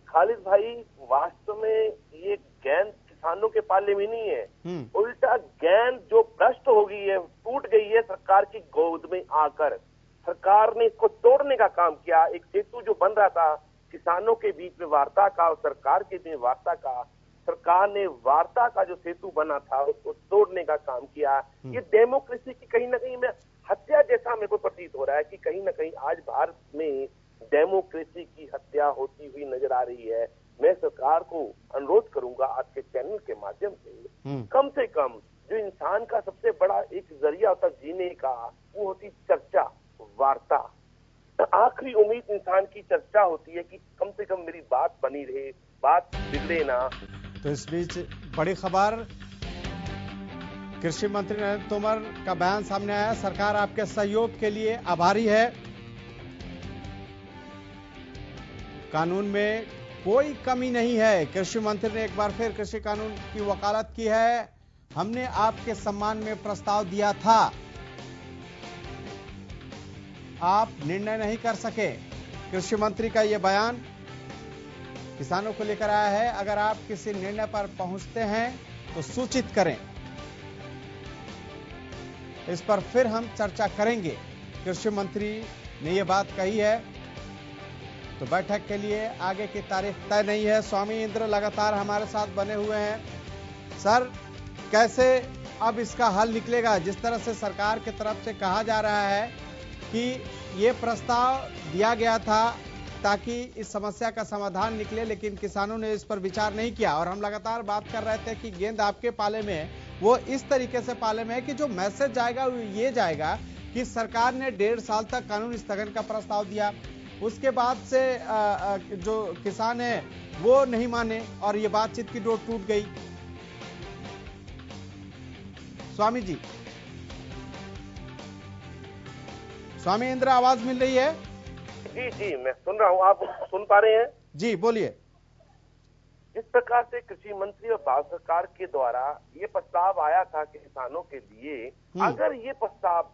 S2: खालिद भाई, वास्तव में ये गेंद किसानों के पाले में नहीं है, उल्टा गेंद जो भ्रष्ट हो गई है, टूट गई है सरकार की गोद में आकर। सरकार ने इसको तोड़ने का काम किया। एक सेतु जो बन रहा था किसानों के बीच में वार्ता का और सरकार के बीच वार्ता का, सरकार ने वार्ता का जो सेतु बना था उसको तोड़ने का काम किया। ये डेमोक्रेसी की कहीं ना कहीं में हत्या जैसा मेरे को प्रतीत हो रहा है कि कहीं ना कहीं आज भारत में डेमोक्रेसी की हत्या होती हुई नजर आ रही है। मैं सरकार को अनुरोध करूंगा आज के चैनल के माध्यम से कम जो इंसान का सबसे बड़ा एक जरिया होता जीने का, वो होती चर्चा, वार्ता। आखिरी उम्मीद इंसान की चर्चा होती है कि कम से कम मेरी बात बनी रहे, बात बिगड़े ना।
S1: तो इस बीच बड़ी खबर, कृषि मंत्री नरेंद्र तोमर का बयान सामने आया। सरकार आपके सहयोग के लिए आभारी है, कानून में कोई कमी नहीं है। कृषि मंत्री ने एक बार फिर कृषि कानून की वकालत की है। हमने आपके सम्मान में प्रस्ताव दिया था, आप निर्णय नहीं कर सके। कृषि मंत्री का यह बयान किसानों को लेकर आया है। अगर आप किसी निर्णय पर पहुंचते हैं तो सूचित करें, इस पर फिर हम चर्चा करेंगे। कृषि मंत्री ने यह बात कही है। तो बैठक के लिए आगे की तारीख तय नहीं है। स्वामी इंद्र लगातार हमारे साथ बने हुए हैं। सर, कैसे अब इसका हल निकलेगा? जिस तरह से सरकार की तरफ से कहा जा रहा है कि ये प्रस्ताव दिया गया था ताकि इस समस्या का समाधान निकले, लेकिन किसानों ने इस पर विचार नहीं किया। और हम लगातार बात कर रहे थे कि गेंद आपके पाले में है, वो इस तरीके से पाले में है कि जो मैसेज जाएगा वो ये जाएगा कि सरकार ने 1.5 साल तक कानून स्थगन का प्रस्ताव दिया, उसके बाद से जो किसान है वो नहीं माने और ये बातचीत की डोर टूट गई। स्वामी जी, स्वामी इंद्र, आवाज मिल रही है?
S2: जी, मैं सुन रहा हूँ। आप सुन पा रहे हैं?
S1: जी, बोलिए।
S2: जिस प्रकार से कृषि मंत्री और भारत सरकार के द्वारा ये प्रस्ताव आया था किसानों के लिए, अगर ये प्रस्ताव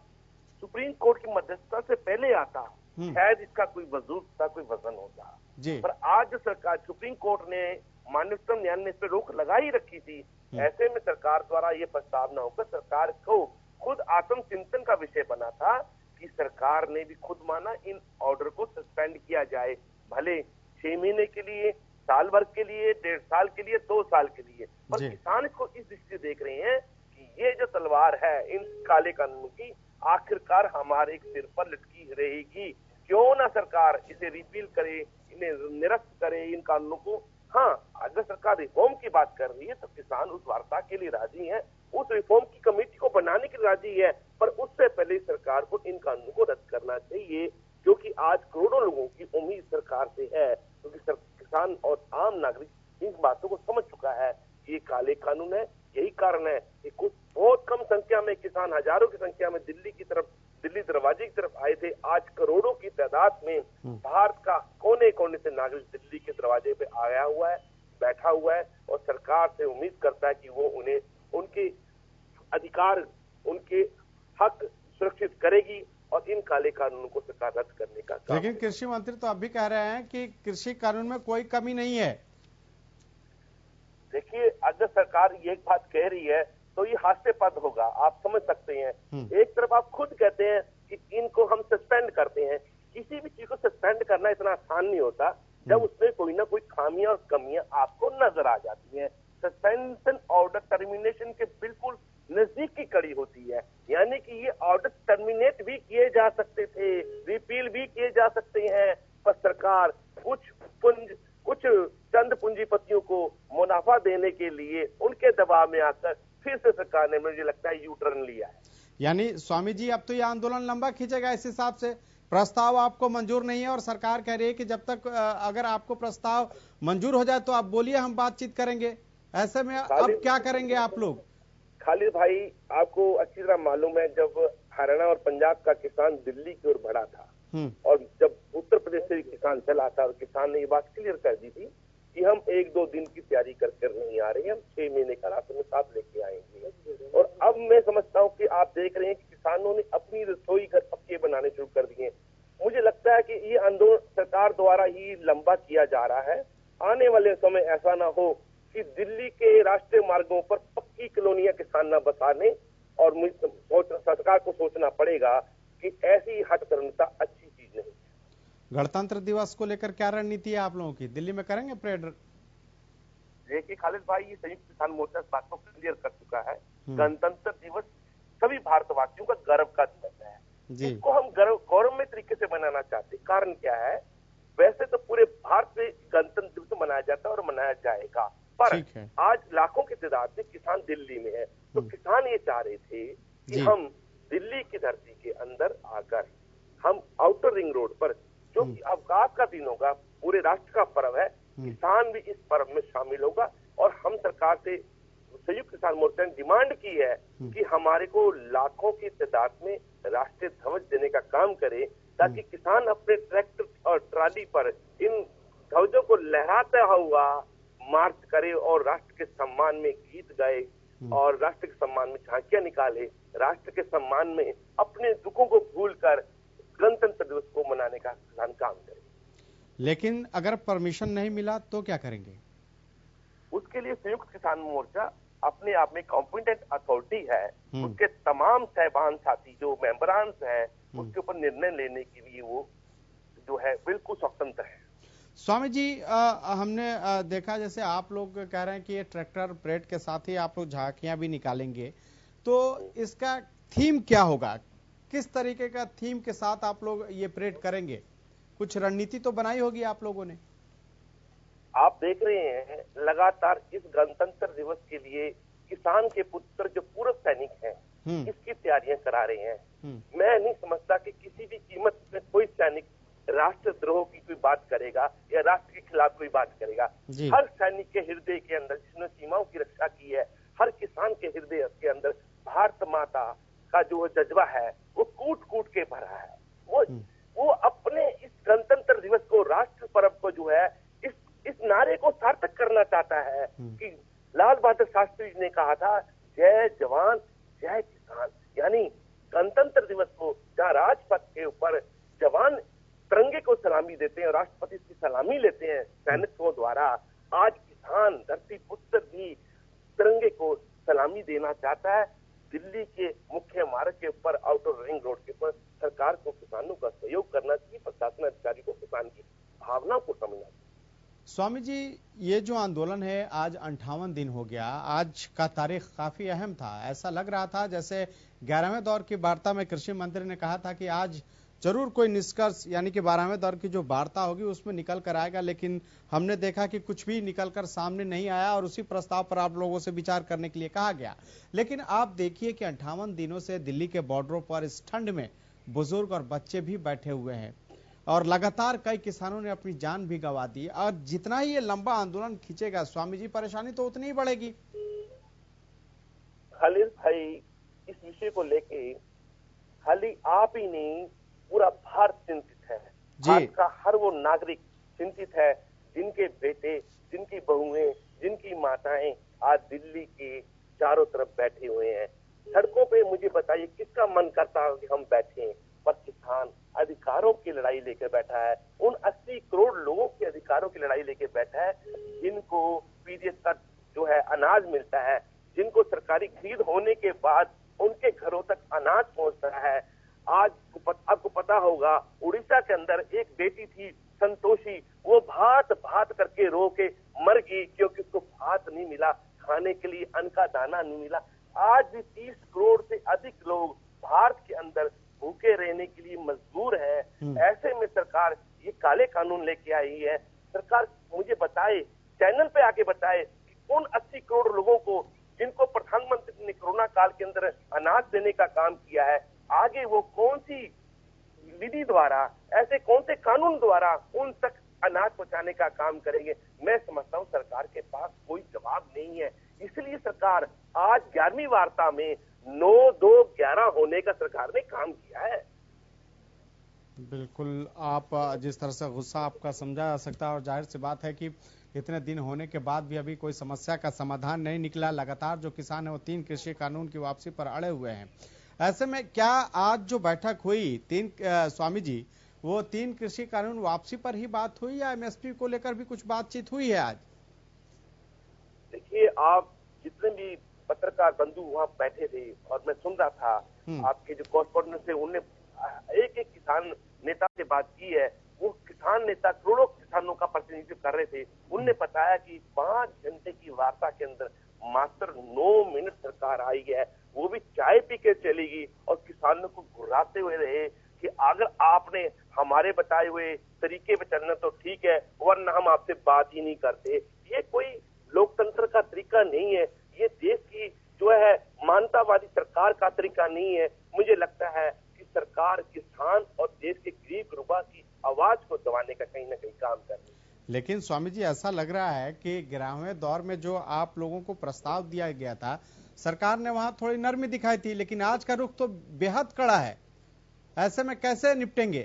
S2: सुप्रीम कोर्ट की मध्यस्थता से पहले आता, शायद इसका कोई वजूद था, कोई वजन होता। पर आज जो सरकार, सुप्रीम कोर्ट ने माननीय उच्चतम न्यायालय ने इस पर रोक लगा ही रखी थी। ऐसे में सरकार द्वारा ये प्रस्ताव न होकर सरकार को खुद आत्मचिंतन का विषय बना था कि सरकार ने भी खुद माना इन ऑर्डर को सस्पेंड किया जाए, भले 6 महीने के लिए, साल भर के लिए, 1.5 साल के लिए, 2 साल के लिए। पर किसान इसको इस दृष्टि से देख रहे हैं कि ये जो तलवार है इन काले कानून की, आखिरकार हमारे सिर पर लटकी रहेगी। क्यों ना सरकार इसे रिपील करे, इन्हें निरस्त करे इन कानूनों को। हाँ, अगर सरकार रिफॉर्म की बात कर रही है तो किसान उस वार्ता के लिए राजी है, उस रिफॉर्म की कमेटी को बनाने के लिए राजी है, पर उससे पहले सरकार को इन कानूनों को रद्द करना चाहिए, क्योंकि आज करोड़ों लोगों की उम्मीद सरकार से है। क्योंकि किसान और आम नागरिक इन बातों को समझ चुका है कि ये काले कानून है। यही कारण है कि कुछ बहुत कम संख्या में किसान, हजारों की संख्या में दिल्ली दरवाजे की तरफ आए थे। आज करोड़ों की तादाद में भारत का कोने कोने से नागरिक दिल्ली के दरवाजे पे आया हुआ है, बैठा हुआ है और सरकार से उम्मीद करता है कि वो उन्हें उनके अधिकार, उनके हक सुरक्षित करेगी और इन काले कानूनों को सरकार रद्द करने का काम।
S1: लेकिन कृषि मंत्री तो अब भी कह रहे हैं कि कृषि कानून में कोई कमी नहीं है।
S2: देखिए, अगर सरकार ये बात कह रही है तो ये हास्यास्पद होगा, आप समझ सकते हैं। एक तरफ आप खुद कहते हैं कि इनको हम सस्पेंड करते हैं। किसी भी चीज को सस्पेंड करना इतना आसान नहीं होता जब उसमें कोई ना कोई खामियां और कमियां आपको नजर आ जाती हैं। सस्पेंशन ऑर्डर टर्मिनेशन के बिल्कुल नजदीक की कड़ी होती है, यानी कि ये ऑर्डर टर्मिनेट भी किए जा सकते थे, रिपील भी किए जा सकते हैं, पर सरकार कुछ चंद पूंजीपतियों को मुनाफा देने के लिए उनके दबाव में आकर फिर से सरकार ने, मुझे लगता है, यू टर्न लिया है।
S1: यानी स्वामी जी अब तो ये आंदोलन लंबा खींचेगा इस हिसाब से। प्रस्ताव आपको मंजूर नहीं है और सरकार कह रही है कि जब तक अगर आपको प्रस्ताव मंजूर हो जाए तो आप बोलिए, हम बातचीत करेंगे। ऐसे में अब क्या करेंगे आप लोग?
S2: खालिद भाई, आपको अच्छी तरह मालूम है, जब हरियाणा और पंजाब का किसान दिल्ली की ओर बढ़ा था और जब उत्तर प्रदेश से किसान चला था और किसान ने ये बात क्लियर कर दी थी कि हम 1-2 दिन की तैयारी कर नहीं आ रहे हैं, हम 6 महीने का राशन में साथ लेके आएंगे। और अब मैं समझता हूँ कि आप देख रहे हैं कि किसानों ने अपनी रसोई घर पक्के बनाने शुरू कर दिए। मुझे लगता है कि ये आंदोलन सरकार द्वारा ही लंबा किया जा रहा है। आने वाले समय ऐसा ना हो कि दिल्ली के राष्ट्रीय मार्गों पर पक्की कॉलोनियां किसान न बसाने, और सरकार को सोचना पड़ेगा कि ऐसी हठकर्मता अच्छी चीज नहीं।
S1: गणतंत्र दिवस को लेकर क्या रणनीति है आप लोगों की? दिल्ली में करेंगे परेड?
S2: देखिए खालिद भाई, ये संयुक्त किसान मोर्चा इस बात को क्लियर कर चुका है, गणतंत्र दिवस सभी भारतवासियों का गर्व का दिवस है। इसको हम गौरवमय तरीके से मनाना चाहते हैं। कारण क्या है, वैसे तो पूरे भारत में गणतंत्र दिवस मनाया जाता है और मनाया जाएगा, पर आज लाखों की तादाद में किसान दिल्ली में है, तो किसान ये चाह रहे थे कि हम दिल्ली की धरती के अंदर आकर हम आउटर रिंग रोड पर, जो कि अवकाश का दिन होगा, पूरे राष्ट्र का पर्व है, किसान भी इस पर्व में शामिल होगा। और हम सरकार से संयुक्त किसान मोर्चा ने डिमांड की है कि हमारे को लाखों की तादाद में राष्ट्रीय ध्वज देने का काम करे, ताकि किसान अपने ट्रैक्टर और ट्राली पर इन ध्वजों को लहराता हुआ मार्च करे और राष्ट्र के सम्मान में गीत गाए और राष्ट्र के सम्मान में झांकियां निकाले, राष्ट्र के सम्मान में अपने दुखों को भूलकर गणतंत्र दिवस को मनाने का किसान काम करे।
S1: लेकिन अगर परमिशन नहीं मिला तो क्या करेंगे?
S2: उसके लिए संयुक्त किसान मोर्चा अपने आप में कॉम्पिटेंट अथॉरिटी है, उसके तमाम सहबान साथी जो मेंबरान है, उसके ऊपर निर्णय लेने के लिए वो जो है बिल्कुल स्वतंत्र है।
S1: स्वामी जी, हमने देखा जैसे आप लोग कह रहे हैं कि ये ट्रैक्टर परेड के साथ ही आप लोग झांकियां भी निकालेंगे, तो इसका थीम क्या होगा? किस तरीके का थीम के साथ आप लोग ये परेड करेंगे? कुछ रणनीति तो बनाई होगी आप लोगों ने।
S2: आप देख रहे हैं लगातार इस गणतंत्र दिवस के लिए किसान के पुत्र जो पूर्व सैनिक हैं, इसकी तैयारियां करा रहे हैं। मैं नहीं समझता कि किसी भी कीमत में कोई सैनिक राष्ट्रद्रोह की कोई बात करेगा या राष्ट्र के खिलाफ कोई बात करेगा। हर सैनिक के हृदय के अंदर, जिसने सीमाओं की रक्षा की है, हर किसान के हृदय के अंदर भारत माता का जो जज्बा है वो कूट कूट के भरा है। वो अपने इस गणतंत्र दिवस को, राष्ट्र पर्व को जो है इस नारे को सार्थक करना चाहता है कि लाल बहादुर शास्त्री जी ने कहा था, जय जवान जय किसान। यानी गणतंत्र दिवस को जहाँ राजपथ के ऊपर जवान तिरंगे को सलामी देते हैं, राष्ट्रपति की सलामी लेते हैं सैनिकों द्वारा, आज किसान धरती पुत्र भी तिरंगे को सलामी देना चाहता है। दिल्ली के मुख्य मार्ग के ऊपर, आउटर रिंग रोड के ऊपर सरकार को किसानों का सहयोग करना चाहिए, प्रशासन अधिकारी को किसान की भावना को समझना चाहिए।
S1: स्वामी जी, ये जो आंदोलन है आज 58 दिन हो गया, आज का तारीख काफी अहम था। ऐसा लग रहा था जैसे 11वें दौर की वार्ता में कृषि मंत्री ने कहा था कि आज जरूर कोई निष्कर्ष, यानी कि 12वें दौर की जो वार्ता होगी उसमें निकल कर आएगा, लेकिन हमने देखा कि कुछ भी निकल कर सामने नहीं आया और उसी प्रस्ताव पर आप लोगों से विचार करने के लिए कहा गया। लेकिन आप देखिए कि 58 दिनों से दिल्ली के बॉर्डरों पर इस ठंड में बुजुर्ग और बच्चे भी बैठे हुए हैं और लगातार कई किसानों ने अपनी जान भी गंवा दी। और जितना ही ये लंबा आंदोलन खींचेगा स्वामी जी, परेशानी तो उतनी ही बढ़ेगी।
S2: खालिद भाई, इस विषय को लेके खाली आप ही नहीं, पूरा भारत चिंतित है। भारत का हर वो नागरिक चिंतित है जिनके बेटे, जिनकी बहुएं, जिनकी माताएं आज दिल्ली के चारों तरफ बैठे हुए हैं सड़कों पे। मुझे बताइए किसका मन करता है कि हम बैठे, पर किसान अधिकारों की लड़ाई लेकर बैठा है। उन 80 करोड़ लोगों के अधिकारों की लड़ाई लेकर बैठा है, जिनको पीडीएस का जो है अनाज मिलता है, जिनको सरकारी खरीद होने के बाद उनके घरों तक अनाज पहुंचता है। आज आपको पता होगा, उड़ीसा के अंदर एक बेटी थी संतोषी, वो भात भात करके रो के मर गई क्योंकि उसको भात नहीं मिला, खाने के लिए अन्न का दाना नहीं मिला। आज भी 30 करोड़ से अधिक लोग भारत के अंदर भूखे रहने के लिए मजबूर है। ऐसे में सरकार ये काले कानून लेके आई है। सरकार मुझे बताए, चैनल पे आके बताए कि उन 80 करोड़ लोगों को जिनको प्रधानमंत्री ने कोरोना काल के अंदर अनाज देने का काम किया है, आगे वो कौन सी विधि द्वारा, ऐसे कौन से कानून द्वारा उन तक अनाज पहुंचाने का काम करेंगे? मैं समझता हूं सरकार के पास कोई जवाब नहीं है। इसलिए सरकार आज 11वीं वार्ता में 9-2-11 होने का सरकार ने काम किया है।
S1: बिल्कुल, आप जिस तरह से गुस्सा आपका समझा जा सकता है, और जाहिर सी बात है कि इतने दिन होने के बाद भी अभी कोई समस्या का समाधान नहीं निकला। लगातार जो किसान है वो 3 कृषि कानून की वापसी पर अड़े हुए हैं। ऐसे में क्या आज जो बैठक हुई स्वामी जी, वो 3 कृषि कानून वापसी पर ही बात हुई या एमएसपी को लेकर भी कुछ बातचीत हुई है आज?
S2: देखिए, आप जितने भी पत्रकार बंधु वहां बैठे थे और मैं सुन रहा था, आपके जो कॉरेस्पॉन्डेंट थे उनने एक किसान नेता से बात की है। वो किसान नेता करोड़ों किसानों का प्रतिनिधित्व कर रहे थे। उनने बताया कि 5 घंटे की वार्ता के अंदर मात्र 9 मिनट सरकार आई है, वो भी चाय पी के चलेगी और किसानों को घुराते हुए रहे कि अगर आपने हमारे बताए हुए तरीके पे चलना तो ठीक है, वरना हम आपसे बात ही नहीं करते। ये कोई लोकतंत्र का तरीका नहीं है, ये देश की जो है मानवतावादी सरकार का तरीका नहीं है। मुझे लगता है कि सरकार किसान और देश के गरीब गुरबा की आवाज को दबाने का कहीं ना कहीं काम कर रही है।
S1: लेकिन स्वामी जी, ऐसा लग रहा है कि 11वें दौर में जो आप लोगों को प्रस्ताव दिया गया था, सरकार ने वहां थोड़ी नरमी दिखाई थी, लेकिन आज का रुख तो बेहद कड़ा है। ऐसे में कैसे निपटेंगे?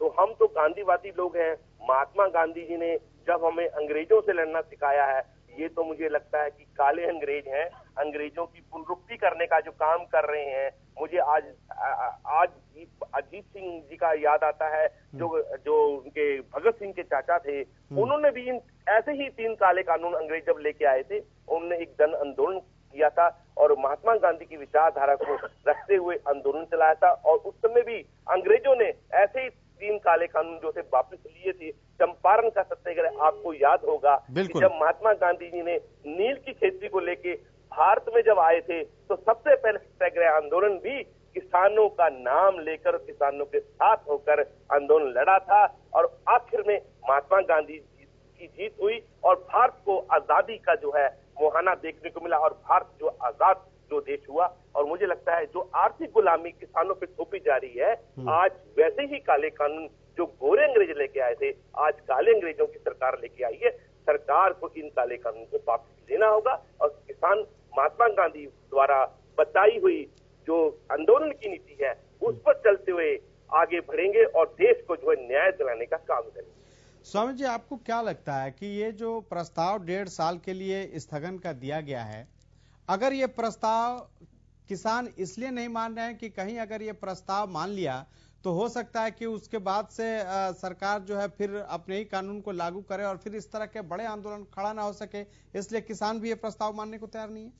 S2: तो हम तो गांधीवादी लोग हैं। महात्मा गांधी जी ने जब हमें अंग्रेजों से लड़ना सिखाया है, ये तो मुझे लगता है कि काले अंग्रेज हैं, अंग्रेजों की पुनरुक्ति करने का जो काम कर रहे हैं। मुझे आज अजीत सिंह जी का याद आता है, जो उनके भगत सिंह के चाचा थे। उन्होंने भी ऐसे ही 3 काले कानून अंग्रेज जब लेके आए थे, उन्होंने एक जन आंदोलन किया था और महात्मा गांधी की विचारधारा को रखते हुए आंदोलन चलाया था। और उस समय भी अंग्रेजों ने ऐसे ही 3 काले कानून जो थे वापस लिए थे। चंपारण का सत्याग्रह आपको याद होगा कि जब महात्मा गांधी जी ने नील की खेती को लेके भारत में जब आए थे, तो सबसे पहले सत्याग्रह आंदोलन भी किसानों का नाम लेकर किसानों के साथ होकर आंदोलन लड़ा था। और आखिर में महात्मा गांधी की जीत हुई और भारत को आजादी का जो है मुहाना देखने को मिला और भारत जो आजाद जो देश हुआ। और मुझे लगता है जो आर्थिक गुलामी किसानों पे थोपी जा रही है, आज वैसे ही काले कानून जो गोरे अंग्रेज लेके आए थे, आज काले अंग्रेजों की सरकार लेके आई है। सरकार को इन काले कानून को वापस लेना होगा और किसान महात्मा गांधी द्वारा बताई हुई जो आंदोलन की नीति है उस पर चलते हुए आगे बढ़ेंगे और देश को जो है न्याय दिलाने का काम करेंगे।
S1: स्वामी जी, आपको क्या लगता है कि ये जो प्रस्ताव 1.5 साल के लिए स्थगन का दिया गया है, अगर ये प्रस्ताव किसान इसलिए नहीं मान रहे हैं कि कहीं अगर ये प्रस्ताव मान लिया तो हो सकता है कि उसके बाद से सरकार जो है फिर अपने ही कानून को लागू करे और फिर इस तरह के बड़े आंदोलन खड़ा ना हो सके, इसलिए किसान भी ये प्रस्ताव मानने को तैयार नहीं है?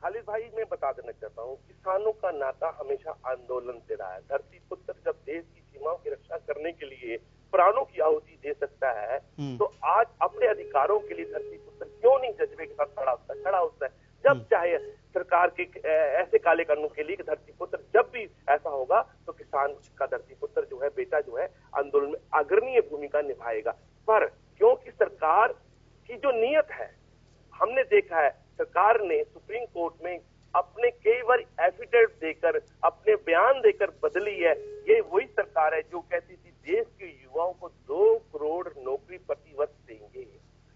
S2: खालिद भाई, मैं बता देना चाहता हूँ, किसानों का नाता हमेशा आंदोलन से रहा है। धरती पुत्र जब देश की सीमाओं की रक्षा करने के लिए प्राणों की आहुति दे सकता है, तो आज अपने अधिकारों के लिए धरती पुत्र क्यों नहीं जज्बे के साथ खड़ा होता है। जब चाहे सरकार के ऐसे काले कानून के लिए धरती पुत्र, जब भी ऐसा होगा तो किसान का धरती पुत्र जो है, बेटा जो है, आंदोलन में अग्रणीय भूमिका निभाएगा। पर क्योंकि सरकार की जो नीयत है, हमने देखा है सरकार ने सुप्रीम कोर्ट में अपने कई बार एफिडेविट देकर, अपने बयान देकर बदली है। ये वही सरकार है जो कहती थी देश के युवाओं को 2 करोड़ नौकरी प्रति वर्ष देंगे।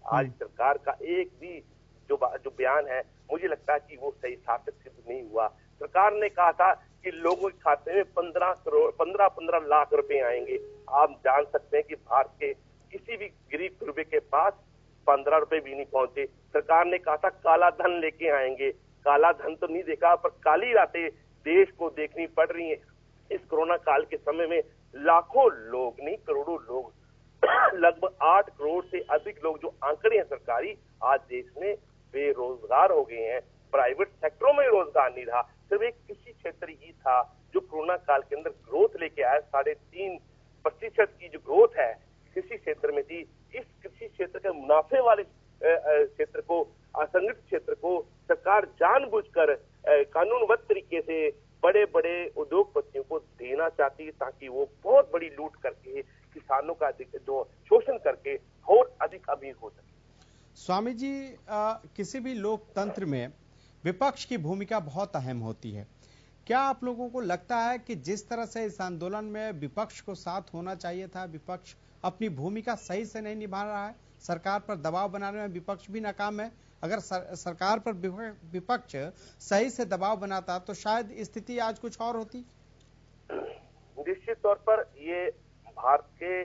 S2: आज सरकार का एक भी जो बयान है, मुझे लगता है कि वो सही साबित सिद्ध नहीं हुआ। सरकार ने कहा था कि लोगों के खाते में 15 लाख रुपए आएंगे। आप जान सकते हैं कि भारत के किसी भी गरीब गुरबे के पास 15 रुपए भी नहीं पहुंचे। सरकार ने कहा था काला धन लेके आएंगे। काला धन तो नहीं देखा, पर काली रातें देश को देखनी पड़ रही है। इस कोरोना काल के समय में लाखों लोग नहीं, करोड़ों लोग, लगभग 8 करोड़ से अधिक लोग जो आंकड़े हैं सरकारी, आज देश में बेरोजगार हो गए हैं। प्राइवेट सेक्टरों में रोजगार नहीं रहा, सिर्फ एक कृषि क्षेत्र ही था जो कोरोना काल के अंदर ग्रोथ लेके आया। 3.5% की जो ग्रोथ है कृषि क्षेत्र में थी। इस कृषि क्षेत्र के मुनाफे वाले क्षेत्र को, असंगठित क्षेत्र को सरकार जानबूझकर कानूनबद्ध तरीके से बड़े बड़े उद्योगपतियों को देना चाहती है, ताकि वो बहुत बड़ी लूट करके किसानों का जो शोषण करके और अधिक अमीर हो सके।
S1: स्वामी जी, किसी भी लोकतंत्र में विपक्ष की भूमिका बहुत अहम होती है। क्या आप लोगों को लगता है कि जिस तरह से इस आंदोलन में विपक्ष को साथ होना चाहिए था, विपक्ष अपनी भूमिका सही से नहीं निभा रहा है? सरकार पर दबाव बनाने में विपक्ष भी नाकाम है। अगर सरकार पर विपक्ष सही से दबाव बनाता तो शायद स्थिति आज कुछ और होती।
S2: निश्चित तौर पर ये भारत के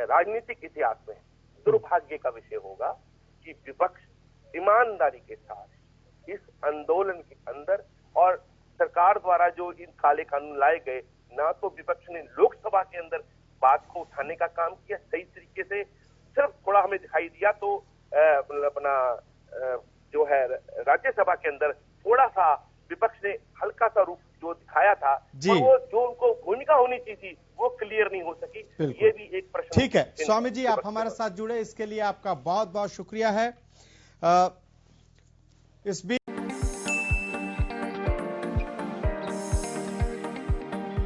S2: राजनीतिक इतिहास में दुर्भाग्य का विषय होगा कि विपक्ष ईमानदारी के साथ इस आंदोलन के अंदर और सरकार द्वारा जो इन काले कानून लाए गए, ना तो विपक्ष ने लोकसभा के अंदर बात को उठाने का काम किया सही तरीके से, सिर्फ थोड़ा हमें दिखाई दिया तो अपना जो है राज्यसभा के अंदर थोड़ा सा विपक्ष ने हल्का सा रूप जो दिखाया था, और वो जो उनको भूमिका होनी चाहिए थी वो क्लियर नहीं हो सकी। ये भी एक प्रश्न।
S1: ठीक है स्वामी जी, आप हमारे साथ जुड़े, इसके लिए आपका बहुत बहुत शुक्रिया है। इस बीच